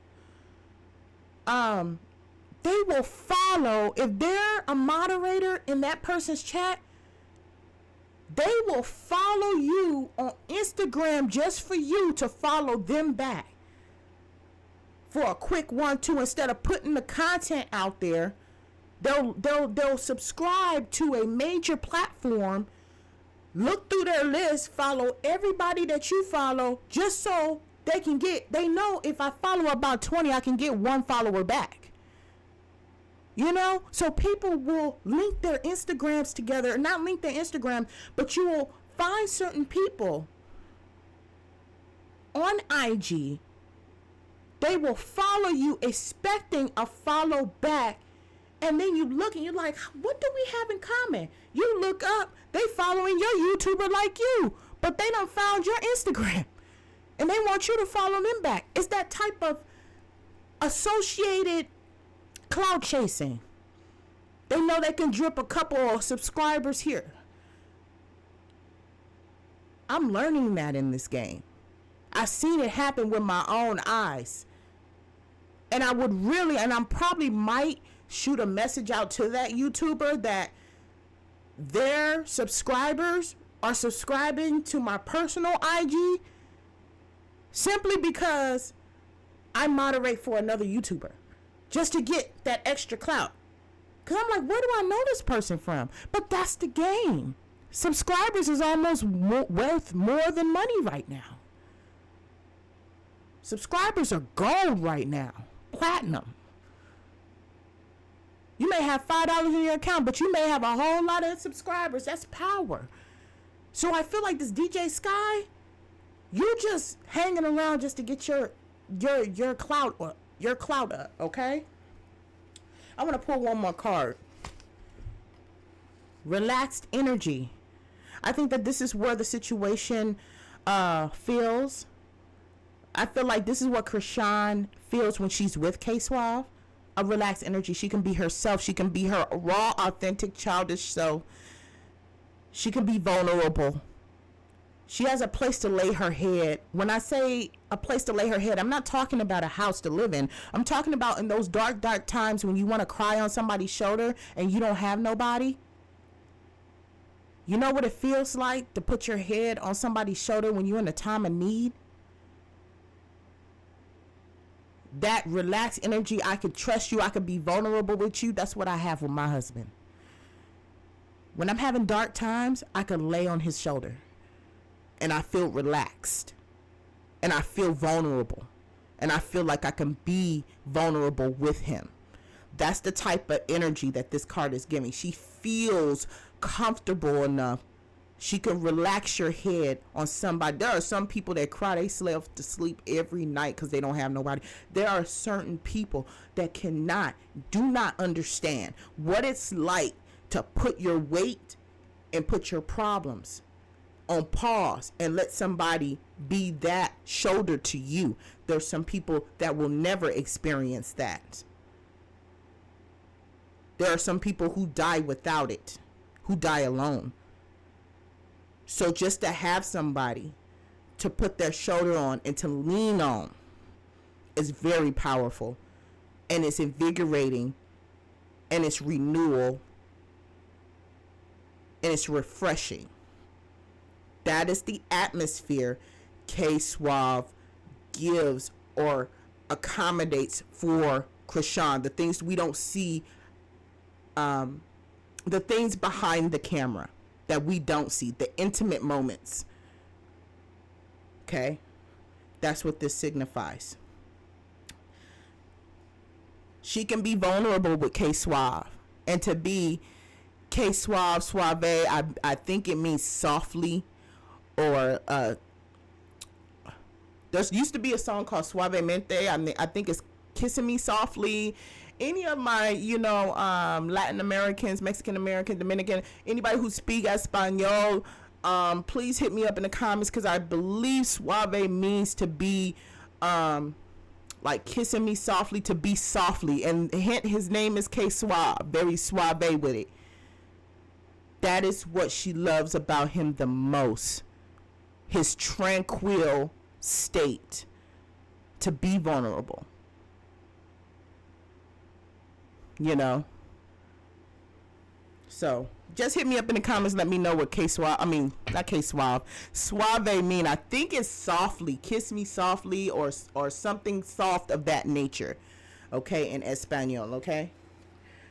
They will follow, if they're a moderator in that person's chat, they will follow you on Instagram just for you to follow them back for a quick 1-2. Instead of putting the content out there, they'll subscribe to a major platform, look through their list, follow everybody that you follow, just so they know if I follow about 20, I can get 1 follower back. You know, so people will link their Instagrams together, not link their Instagram, but you will find certain people on IG. They will follow you expecting a follow back. And then you look and you're like, what do we have in common? You look up, they following your YouTuber like you, but they done found your Instagram and they want you to follow them back. It's that type of associated cloud chasing. They know they can drip a couple of subscribers here. I'm learning that in this game. I've seen it happen with my own eyes. And I probably might shoot a message out to that YouTuber that their subscribers are subscribing to my personal IG simply because I moderate for another YouTuber, just to get that extra clout. Because I'm like, where do I know this person from? But that's the game. Subscribers is almost worth more than money right now. Subscribers are gold right now. Platinum. You may have $5 in your account, but you may have a whole lot of subscribers. That's power. So I feel like this DJ Sky, you just hanging around just to get your clout up, okay? I want to pull one more card. Relaxed energy. I think that this is where the situation feels. I feel like this is what Chrisean feels when she's with Ksauve. A relaxed energy. She can be herself. She can be her raw, authentic, childish self. She can be vulnerable. She has a place to lay her head. When I say a place to lay her head, I'm not talking about a house to live in. I'm talking about in those dark, dark times when you want to cry on somebody's shoulder and you don't have nobody. You know what it feels like to put your head on somebody's shoulder when you're in a time of need? That relaxed energy, I could trust you, I could be vulnerable with you. That's what I have with my husband. When I'm having dark times, I could lay on his shoulder and I feel relaxed and I feel vulnerable and I feel like I can be vulnerable with him. That's the type of energy that this card is giving. She feels comfortable enough. She can relax your head on somebody. There are some people that cry themselves to sleep every night because they don't have nobody. There are certain people that do not understand what it's like to put your weight and put your problems on pause and let somebody be that shoulder to you. There's some people that will never experience that. There are some people who die without it, who die alone. So just to have somebody to put their shoulder on and to lean on is very powerful, and it's invigorating, and it's renewal, and it's refreshing. That is the atmosphere Ksauve gives or accommodates for Chrisean. The things we don't see, the things behind the camera that we don't see, the intimate moments. Okay? That's what this signifies. She can be vulnerable with Ksauve and to be Suave. I think it means softly, or there used to be a song called Suavemente. I think it's kissing me softly. Any of my, Latin Americans, Mexican American, Dominican, anybody who speak Espanol, please hit me up in the comments, because I believe suave means to be, like kissing me softly, to be softly. And hint, his name is Ksauve, very suave with it. That is what she loves about him the most. His tranquil state to be vulnerable. So just hit me up in the comments. Let me know what suave mean. I think it's softly, kiss me softly, or something soft of that nature. Okay, in Espanol. Okay,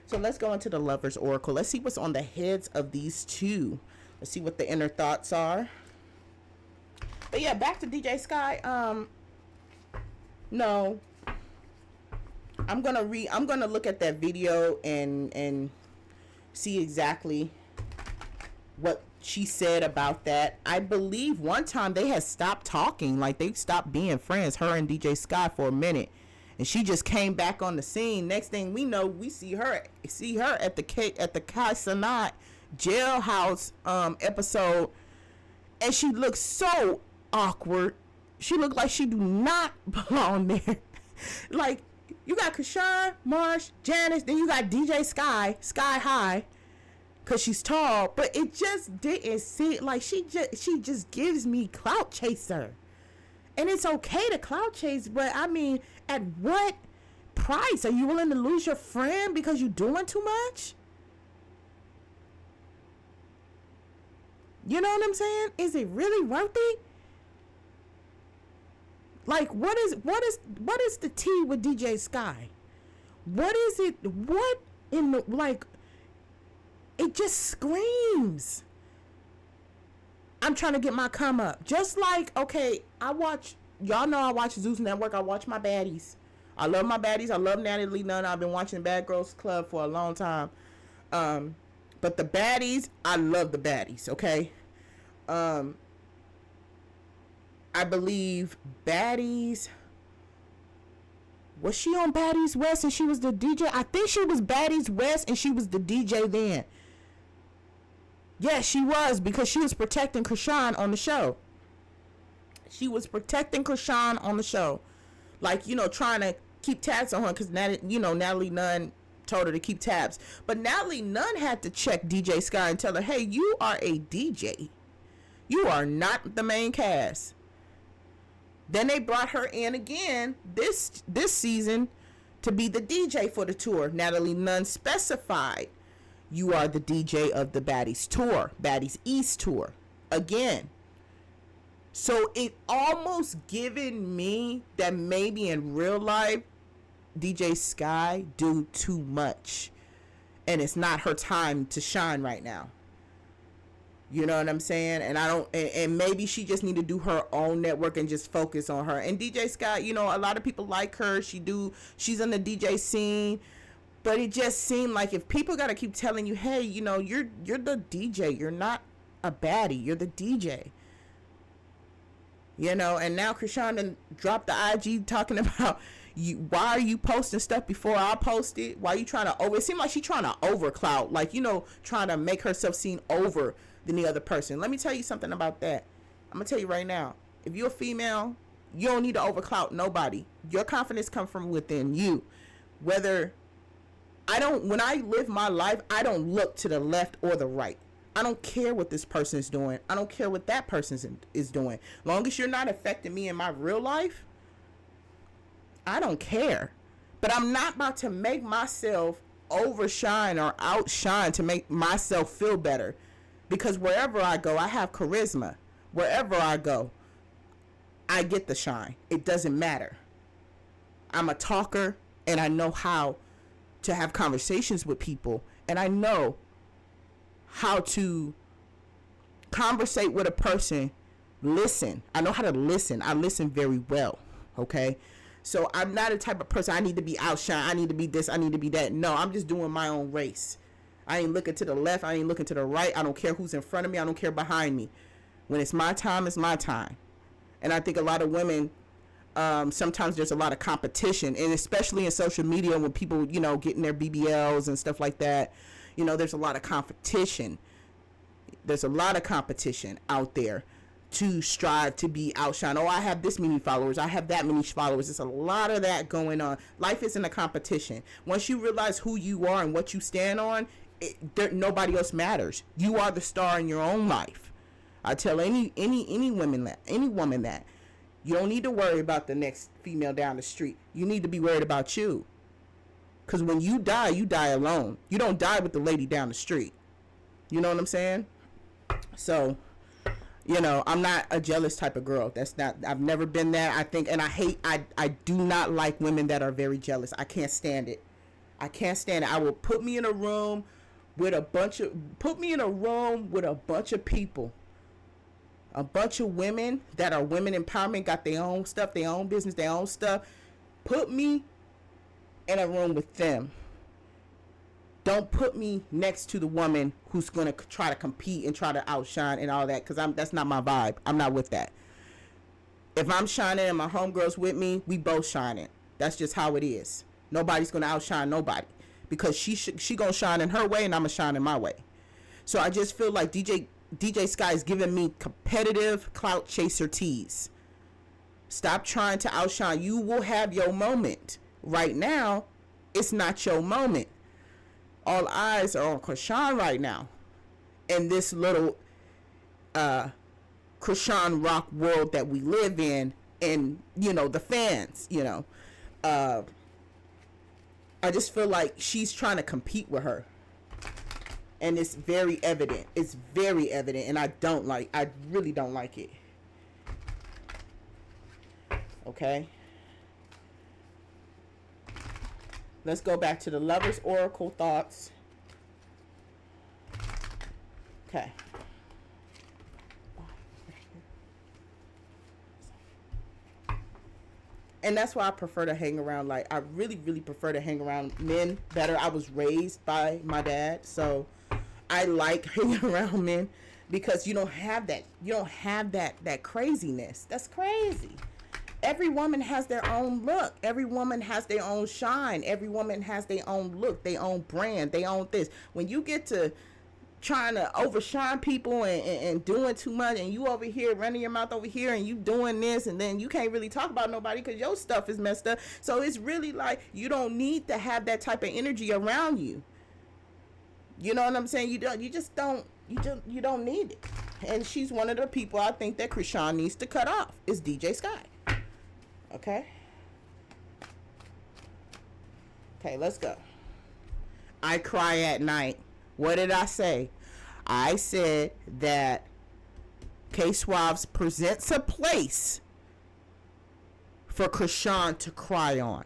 so let's go into the Lover's Oracle. Let's see what's on the heads of these two. Let's see what the inner thoughts are. But yeah, back to DJ Sky. No, I'm gonna look at that video and see exactly what she said about that. I believe one time they had stopped talking, like they stopped being friends, her and DJ Sky, for a minute, and she just came back on the scene. Next thing we know, we see her at the Chrisean jailhouse episode, and she looks so awkward. She looked like she do not belong there. Like, you got Chrisean, Marsh, Janice, then you got DJ Sky High, cause she's tall. But it just didn't seem like she just gives me clout chaser, and it's okay to clout chase, but I mean, at what price? Are you willing to lose your friend because you're doing too much? You know what I'm saying? Is it really worth it? Like, what is the tea with DJ Sky? What is it? What in the, like, it just screams, I'm trying to get my come up. Just like, okay, y'all know I watch Zeus Network. I watch my baddies. I love my baddies. I love Natalie Nunn. I've been watching Bad Girls Club for a long time. But the baddies, I love the baddies, okay? I believe Baddies, was she on Baddies West and she was the DJ? I think she was Baddies West and she was the DJ then. Yes, she was, because she was protecting Chrisean on the show. Like, trying to keep tabs on her, because Natalie Nunn told her to keep tabs. But Natalie Nunn had to check DJ Sky and tell her, hey, you are a DJ. You are not the main cast. Then they brought her in again this season to be the DJ for the tour. Natalie Nunn specified, you are the DJ of the Baddies tour, Baddies East tour, again. So it almost given me that maybe in real life, DJ Sky do too much, and it's not her time to shine right now. You know what I'm saying? And maybe she just need to do her own network and just focus on her. And DJ Sky, a lot of people like her. She's in the DJ scene, but it just seemed like if people got to keep telling you, hey, you're the DJ, you're not a baddie, you're the DJ. And now Chrisean dropped the IG talking about, why are you posting stuff before I post it? Why are you trying to it seemed like she's trying to overcloud, like, trying to make herself seen over than the other person. Let me tell you something about that. I'm gonna tell you right now, if you're a female, you don't need to overcloud nobody. Your confidence comes from within you. When I live my life, I don't look to the left or the right. I don't care what this person is doing. I don't care what that person is doing. Long as you're not affecting me in my real life, I don't care. But I'm not about to make myself overshine or outshine to make myself feel better. Because wherever I go, I have charisma. Wherever I go, I get the shine. It doesn't matter. I'm a talker, and I know how to have conversations with people. And I know how to conversate with a person. Listen. I know how to listen. I listen very well. Okay? So I'm not a type of person, I need to be outshine. I need to be this. I need to be that. No, I'm just doing my own race. I ain't looking to the left. I ain't looking to the right. I don't care who's in front of me. I don't care behind me. When it's my time, it's my time. And I think a lot of women, sometimes there's a lot of competition, and especially in social media when people, getting their BBLs and stuff like that, there's a lot of competition. There's a lot of competition out there to strive to be outshined. Oh, I have this many followers. I have that many followers. There's a lot of that going on. Life isn't a competition. Once you realize who you are and what you stand on, nobody else matters. You are the star in your own life. I tell any woman that you don't need to worry about the next female down the street. You need to be worried about you. Because when you die alone. You don't die with the lady down the street. You know what I'm saying? So, I'm not a jealous type of girl. I've never been that. I do not like women that are very jealous. I can't stand it. I will put me in a room with a bunch of people. A bunch of women that are women empowerment, got their own stuff, their own business, their own stuff. Put me in a room with them. Don't put me next to the woman who's going to try to compete and try to outshine and all that, because that's not my vibe. I'm not with that. If I'm shining and my homegirl's with me, we both shining. That's just how it is. Nobody's going to outshine nobody, because she going to shine in her way and I'm going to shine in my way. So I just feel like DJ Sky is giving me competitive clout chaser tease. Stop trying to outshine. You will have your moment. Right now, it's not your moment. All eyes are on Chrisean right now, in this little Chrisean rock world that we live in, and the fans. I just feel like she's trying to compete with her, and it's very evident. It's very evident, and I really don't like it. Okay. Let's go back to the Lover's Oracle thoughts. Okay. And that's why I prefer to hang around. I really, really prefer to hang around men better. I was raised by my dad, so I like hanging around men, because you don't have that. You don't have that craziness. That's crazy. Every woman has their own look. Every woman has their own shine. Every woman has their own look, their own brand, their own this. When you get to trying to overshine people and doing too much, and you over here running your mouth over here, and you doing this, and then you can't really talk about nobody because your stuff is messed up. So it's really like, you don't need to have that type of energy around you. You know what I'm saying? You don't need it. And she's one of the people I think that Chrisean needs to cut off, is DJ Sky. Okay, let's go. I cry at night. What did I say? I said that Ksauve presents a place for Chrisean to cry on.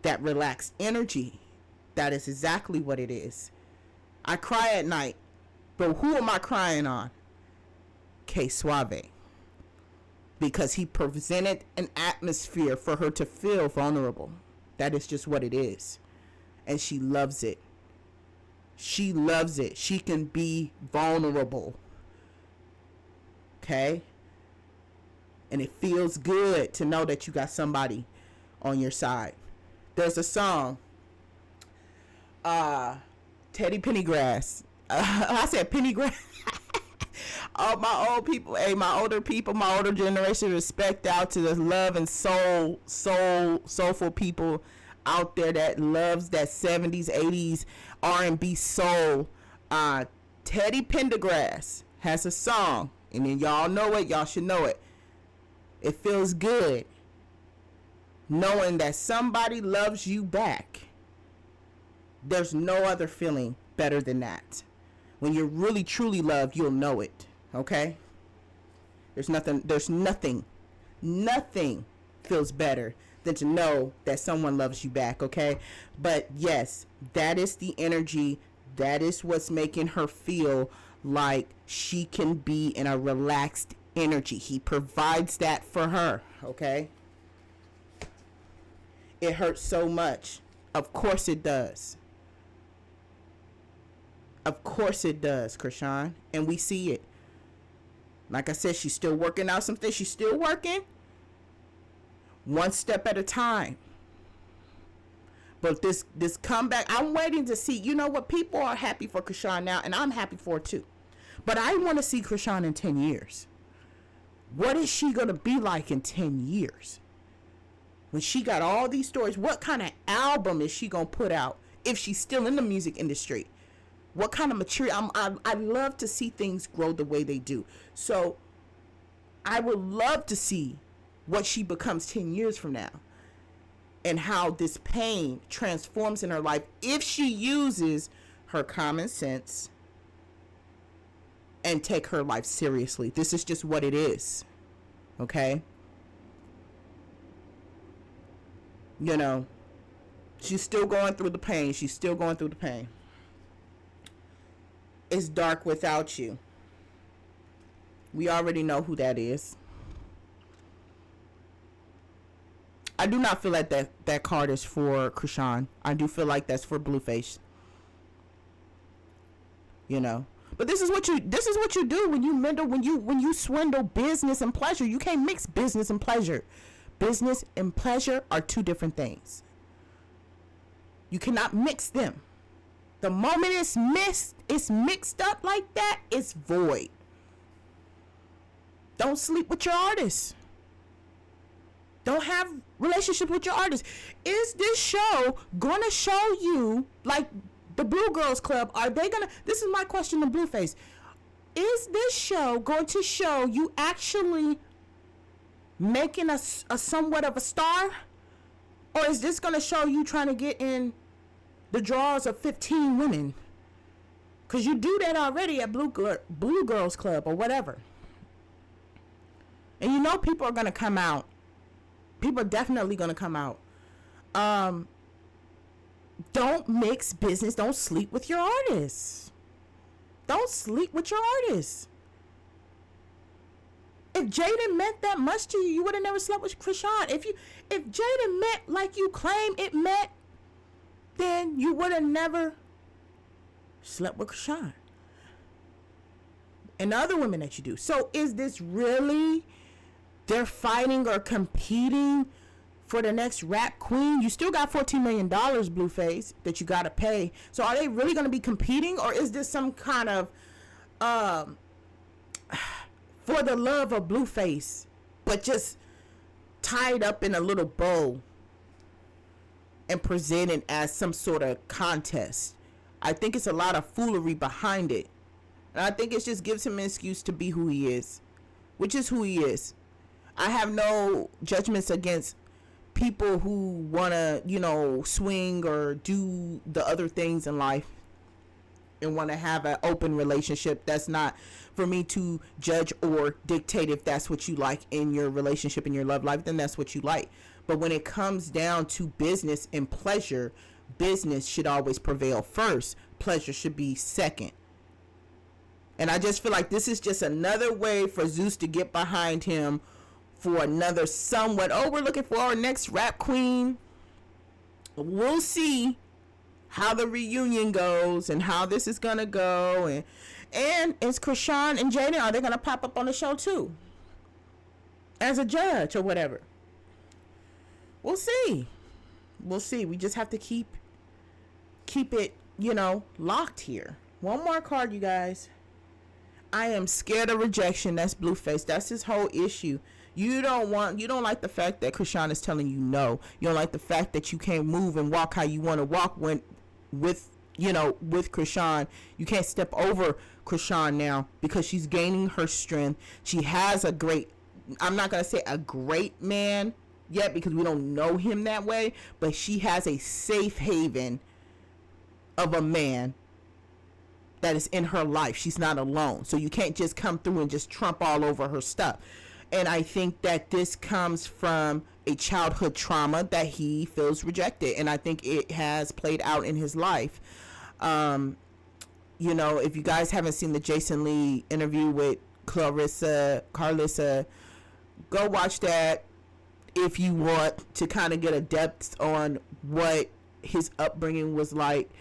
That relaxed energy. That is exactly what it is. I cry at night. But who am I crying on? Ksauve. Because he presented an atmosphere for her to feel vulnerable. That is just what it is. And she loves it. She loves it. She can be vulnerable. Okay? And it feels good to know that you got somebody on your side. There's a song. Teddy Pendergrass. I said Pendergrass. Oh, my old people, my older people, my older generation, respect out to the love and soulful people out there that loves that 70s, 80s R&B soul. Teddy Pendergrass has a song, and then y'all know it, y'all should know it. It feels good knowing that somebody loves you back. There's no other feeling better than that. When you're really truly loved, you'll know it. Okay? There's nothing feels better than to know that someone loves you back. Okay? But yes, that is the energy. That is what's making her feel like she can be in a relaxed energy. He provides that for her. Okay? It hurts so much. Of course it does. Of course it does, Chrisean. And we see it. Like I said, she's still working out some things. She's still working. One step at a time. But this comeback, I'm waiting to see. You know what? People are happy for Chrisean now, and I'm happy for it too. But I want to see Chrisean in 10 years. What is she going to be like in 10 years? When she got all these stories, what kind of album is she going to put out if she's still in the music industry? What kind of material? I love to see things grow the way they do. So I would love to see what she becomes 10 years from now and how this pain transforms in her life if she uses her common sense and take her life seriously. This is just what it is. Okay? You know, she's still going through the pain. She's still going through the pain. It's dark without you. We already know who that is. I do not feel like that card is for Chrisean. I do feel like that's for Blueface. You know. But this is what you do when you meddle, when you swindle business and pleasure. You can't mix business and pleasure. Business and pleasure are two different things. You cannot mix them. The moment it's mixed up like that, it's void. Don't sleep with your artists. Don't have relationship with your artists. Is this show gonna show you, like the Blue Girls Club, are they gonna, this is my question to Blueface, is this show going to show you actually making a somewhat of a star? Or is this gonna show you trying to get in the draws of 15 women? Because you do that already at Blue Girls Club or whatever. And you know people are going to come out. People are definitely going to come out. Don't mix business. Don't sleep with your artists. Don't sleep with your artists. If Jaden meant that much to you, you would have never slept with Chrisean. If Jaden meant like you claim it meant, then you would have never slept with Chrisean and the other women that you do. So is this really they're fighting or competing for the next rap queen? You still got $14 million, Blueface, that you got to pay. So are they really going to be competing, or is this some kind of for the love of Blueface, but just tied up in a little bow and presented as some sort of contest? I think it's a lot of foolery behind it. And I think it just gives him an excuse to be who he is, which is who he is. I have no judgments against people who want to, swing or do the other things in life and want to have an open relationship. That's not for me to judge or dictate. If that's what you like in your relationship, in your love life, then that's what you like. But when it comes down to business and pleasure, business should always prevail first. Pleasure should be second. And I just feel like this is just another way for Zeus to get behind him for another somewhat, we're looking for our next rap queen. We'll see how the reunion goes and how this is going to go. And is Chrisean and Jaden, are they going to pop up on the show too? As a judge or whatever? We'll see. We'll see. We just have to keep it, locked here. One more card, you guys. I am scared of rejection. That's Blueface. That's his whole issue. You don't like the fact that Chrisean is telling you no. You don't like the fact that you can't move and walk how you want to walk with Chrisean. You can't step over Chrisean now because she's gaining her strength. She has I'm not going to say a great man yet because we don't know him that way, but she has a safe haven of a man that is in her life. She's not alone. So you can't just come through and just trump all over her stuff. And I think that this comes from a childhood trauma that he feels rejected. And I think it has played out in his life. If you guys haven't seen the Jason Lee interview with Carlissa, go watch that if you want to kind of get a depth on what his upbringing was like.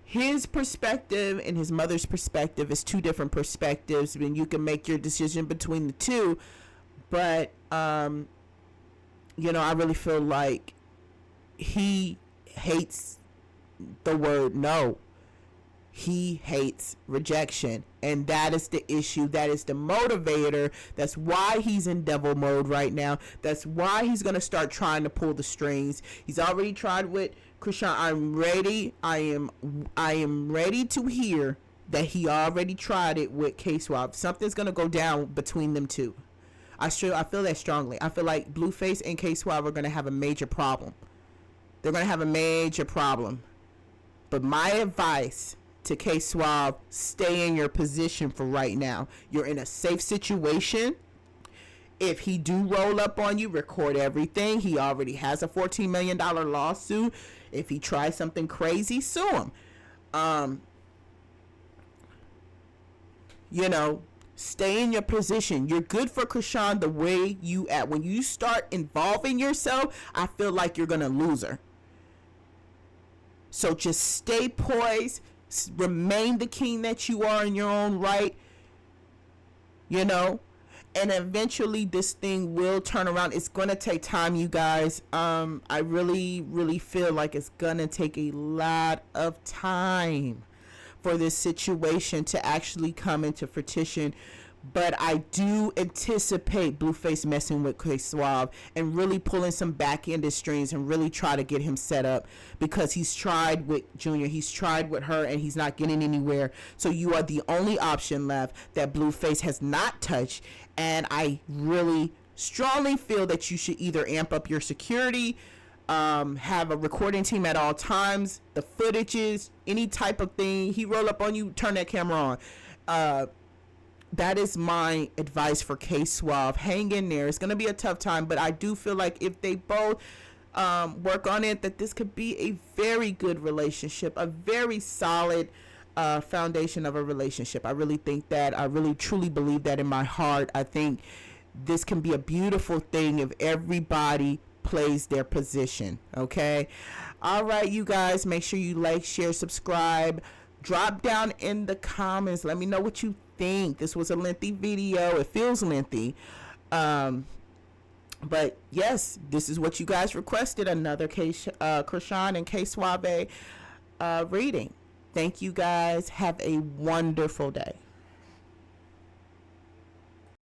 his perspective and his mother's perspective is two different perspectives, and you can make your decision between the two. But you know, I really feel like he hates the word no. He hates rejection, and that is the issue. That is the motivator. That's why he's in devil mode right now. That's why he's going to start trying to pull the strings. He's already tried with Chrisean. I'm ready. I am ready to hear that he already tried it with Ksauve. Something's going to go down between them two. I feel that strongly. I feel like Blueface and Ksauve are going to have a major problem. They're going to have a major problem. But my advice to Ksauve, stay in your position for right now. You're in a safe situation. If he do roll up on you, record everything. He already has a $14 million lawsuit. If he tries something crazy, sue him. You know, stay in your position. You're good for Chrisean the way you at. When you start involving yourself, I feel like you're gonna lose her. So just stay poised. Remain the king that you are in your own right. You know, and eventually this thing will turn around. It's gonna take time, you guys. I really feel like it's gonna take a lot of time for this situation to actually come into fruition. But I do anticipate Blueface messing with Ksauve and really pulling some back-ended strings and really try to get him set up, because he's tried with Junior, he's tried with her, and he's not getting anywhere. So you are the only option left that Blueface has not touched. And I really strongly feel that you should either amp up your security, have a recording team at all times, the footages, any type of thing. He roll up on you, turn that camera on. That is my advice for Ksauve. Hang in there. It's going to be a tough time, but I do feel like if they both work on it, that this could be a very good relationship, a very solid foundation of a relationship. I really think that. I really truly believe that in my heart. I think this can be a beautiful thing if everybody plays their position. Okay? All right, you guys. Make sure you like, share, subscribe. Drop down in the comments. Let me know what you think. This was a lengthy video. It feels lengthy. But yes, this is what you guys requested. Another Chrisean and Ksauve reading. Thank you guys. Have a wonderful day.